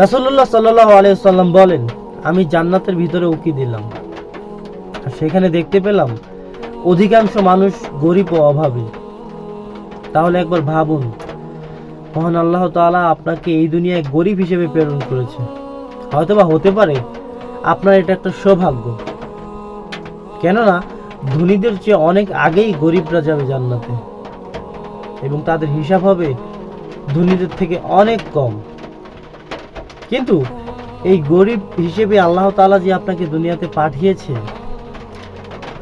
রাসূলুল্লাহ সাল্লাল্লাহু আলাইহি ওয়াসাল্লাম বলেন, আমি জান্নাতের ভিতরে উকি দিলাম, আর সেখানে দেখতে পেলাম অধিকাংশ মানুষ গরিব ও অভাবী। তাহলে একবার ভাবুন, মহান আল্লাহ তাআলা আপনাকে এই দুনিয়ায় গরিব হিসেবে প্রেরণ করেছে। হয়তোবা হতে পারে আপনার এটা একটা সৌভাগ্য, কেননা ধনীদের চেয়ে অনেক আগেই গরিবরা যাবে জান্নাতে, এবং তাদের হিসাব হবে ধনীদের থেকে অনেক কম। কিন্তু এই গরিব হিসেবে আল্লাহ তাআলা যে আপনাকে দুনিয়াতে পাঠিয়েছে,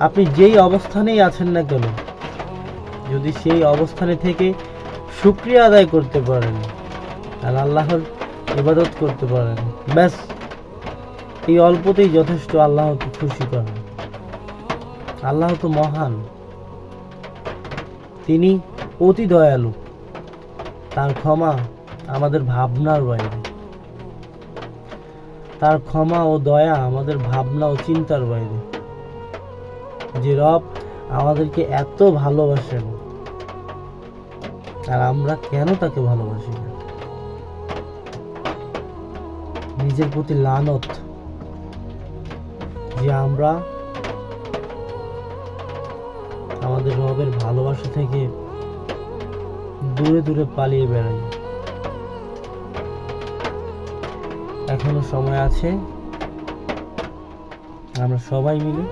আপনি যেই অবস্থানেই আছেন না কেন, যদি সেই অবস্থানে থেকে শুকরিয়া আদায় করতে পারেন আর আল্লাহর ইবাদত করতে পারেন, ব্যাস এই অল্পতেই যথেষ্ট আল্লাহকে খুশি করেন। আল্লাহ তো মহান, তিনি অতি দয়ালু, তার ক্ষমা আমাদের ভাবনার বাইরে, তার ক্ষমা ও দয়া আমাদের ভাবনা ও চিন্তার বাইরে। যে রব আমাদেরকে এত ভালোবাসেন, আর আমরা কেন তাকে ভালোবাসি না? নিজের প্রতি লানত যে আমরা আমাদের রবের ভালোবাসা থেকে দূরে দূরে পালিয়ে বেড়াই। এখনো সময় আছে, আমরা সবাই মিলে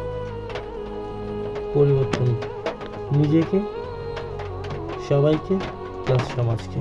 পরিবর্তন, নিজেকে, সবাইকে, প্লাস সমাজকে।